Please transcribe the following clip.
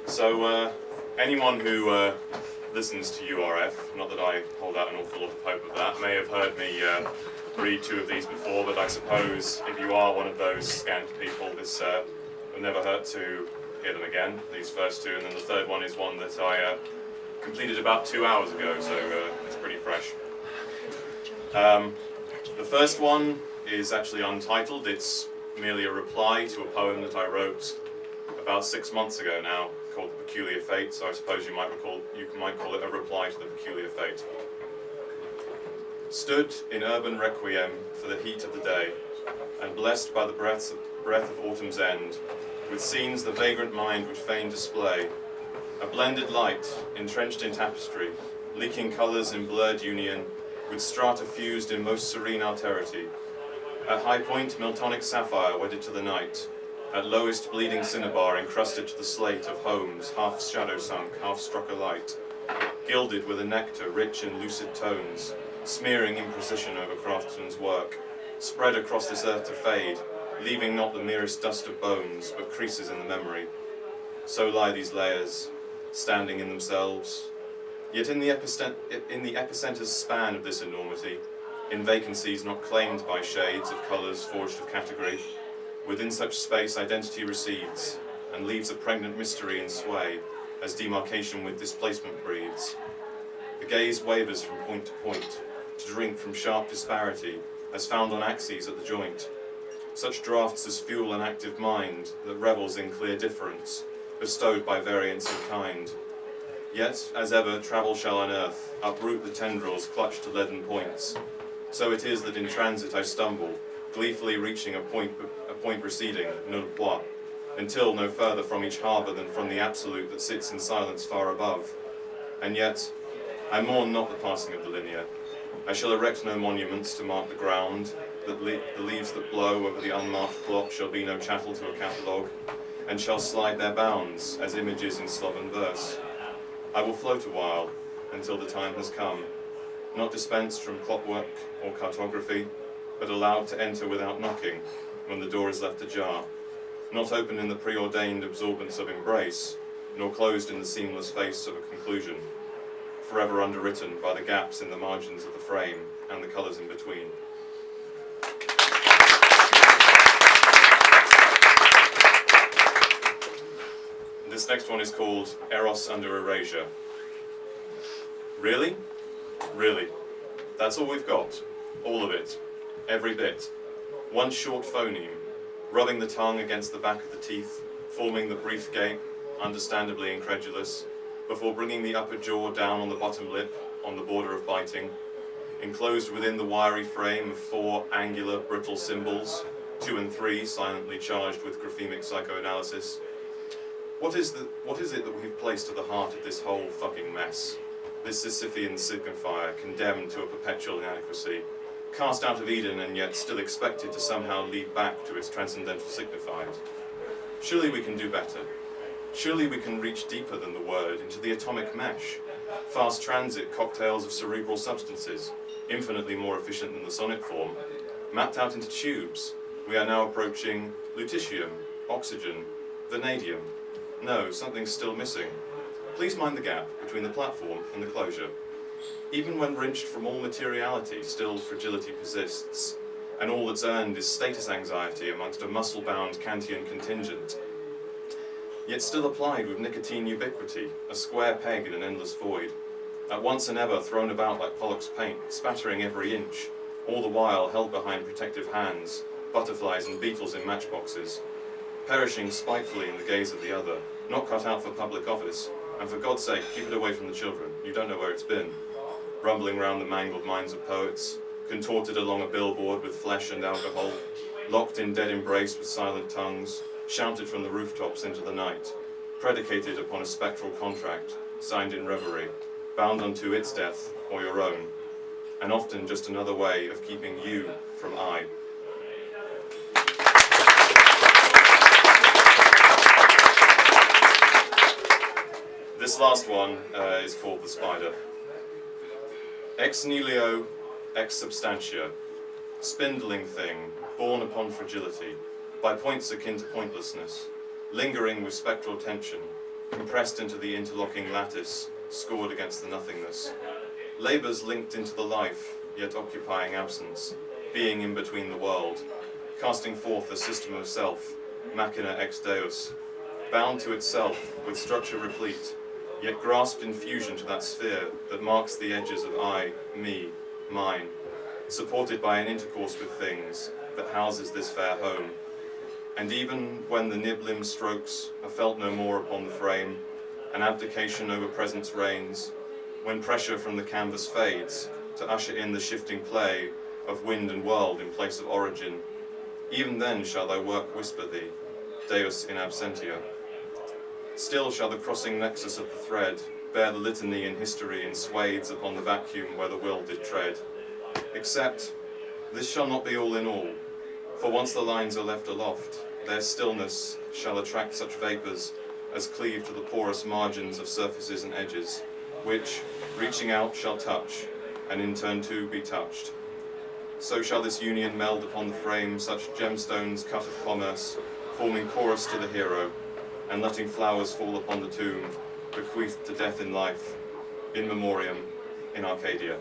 So anyone who listens to URF, not that I hold out an awful lot of hope of that, may have heard me read two of these before, but I suppose if you are one of those scant people, this will never hurt to hear them again, these first two, and then the third one is one that I completed about 2 hours ago, so it's pretty fresh. The first one is actually untitled. It's merely a reply to a poem that I wrote about 6 months ago now, called The Peculiar Fate, so I suppose you might call it a reply to the peculiar fate. Stood in urban requiem for the heat of the day, and blessed by the breath of autumn's end, with scenes the vagrant mind would fain display, a blended light, entrenched in tapestry, leaking colours in blurred union, with strata fused in most serene alterity. At high point, Miltonic sapphire wedded to the night, at lowest bleeding cinnabar encrusted to the slate of homes, half shadow sunk, half struck alight, gilded with a nectar rich in lucid tones, smearing imprecision over craftsman's work, spread across this earth to fade, leaving not the merest dust of bones, but creases in the memory. So lie these layers, standing in themselves. Yet in the epicenter's span of this enormity, in vacancies not claimed by shades of colours forged of category, within such space identity recedes, and leaves a pregnant mystery in sway, as demarcation with displacement breeds. The gaze wavers from point to point, to drink from sharp disparity, as found on axes at the joint. Such draughts as fuel an active mind, that revels in clear difference, bestowed by variance in kind. Yet, as ever, travel shall unearth, uproot the tendrils clutched to leaden points. So it is that in transit I stumble, gleefully reaching a point receding, nul point, until no further from each harbour than from the absolute that sits in silence far above. And yet, I mourn not the passing of the linear. I shall erect no monuments to mark the ground, that the leaves that blow over the unmarked plot shall be no chattel to a catalogue, and shall slide their bounds as images in sloven verse. I will float a while, until the time has come, not dispensed from clockwork or cartography, but allowed to enter without knocking, when the door is left ajar, not open in the preordained absorbance of embrace, nor closed in the seamless face of a conclusion, forever underwritten by the gaps in the margins of the frame and the colours in between. This next one is called Eros Under Erasure. Really? Really. That's all we've got. All of it. Every bit. One short phoneme, rubbing the tongue against the back of the teeth, forming the brief gape, understandably incredulous, before bringing the upper jaw down on the bottom lip, on the border of biting, enclosed within the wiry frame of 4 angular, brittle symbols, 2 and 3 silently charged with graphemic psychoanalysis. What is it that we've placed at the heart of this whole fucking mess? This Sisyphean signifier, condemned to a perpetual inadequacy, cast out of Eden and yet still expected to somehow lead back to its transcendental signified. Surely we can do better. Surely we can reach deeper than the word, into the atomic mesh. Fast transit cocktails of cerebral substances, infinitely more efficient than the sonnet form, mapped out into tubes. We are now approaching lutetium, oxygen, vanadium. No, something's still missing. Please mind the gap between the platform and the closure. Even when wrenched from all materiality, still fragility persists, and all that's earned is status anxiety amongst a muscle-bound Kantian contingent. Yet still applied with nicotine ubiquity, a square peg in an endless void, at once and ever thrown about like Pollock's paint, spattering every inch, all the while held behind protective hands, butterflies and beetles in matchboxes, perishing spitefully in the gaze of the other, not cut out for public office, and for God's sake, keep it away from the children, you don't know where it's been. Rumbling round the mangled minds of poets, contorted along a billboard with flesh and alcohol, locked in dead embrace with silent tongues, shouted from the rooftops into the night, predicated upon a spectral contract, signed in reverie, bound unto its death or your own, and often just another way of keeping you from I. This last one is called The Spider. Ex nihilo, ex substantia, spindling thing, born upon fragility, by points akin to pointlessness, lingering with spectral tension, compressed into the interlocking lattice, scored against the nothingness. Labours linked into the life, yet occupying absence, being in between the world, casting forth a system of self, machina ex deus, bound to itself, with structure replete, yet grasped in fusion to that sphere that marks the edges of I, me, mine, supported by an intercourse with things that houses this fair home. And even when the nib-limb strokes are felt no more upon the frame, an abdication over presence reigns, when pressure from the canvas fades, to usher in the shifting play of wind and world in place of origin, even then shall thy work whisper thee, Deus in absentia. Still shall the crossing nexus of the thread bear the litany in history in swathes upon the vacuum where the will did tread. Except, this shall not be all in all, for once the lines are left aloft, their stillness shall attract such vapours as cleave to the porous margins of surfaces and edges, which, reaching out, shall touch, and in turn too be touched. So shall this union meld upon the frame such gemstones cut of commerce, forming chorus to the hero, and letting flowers fall upon the tomb, bequeathed to death in life, in memoriam, in Arcadia.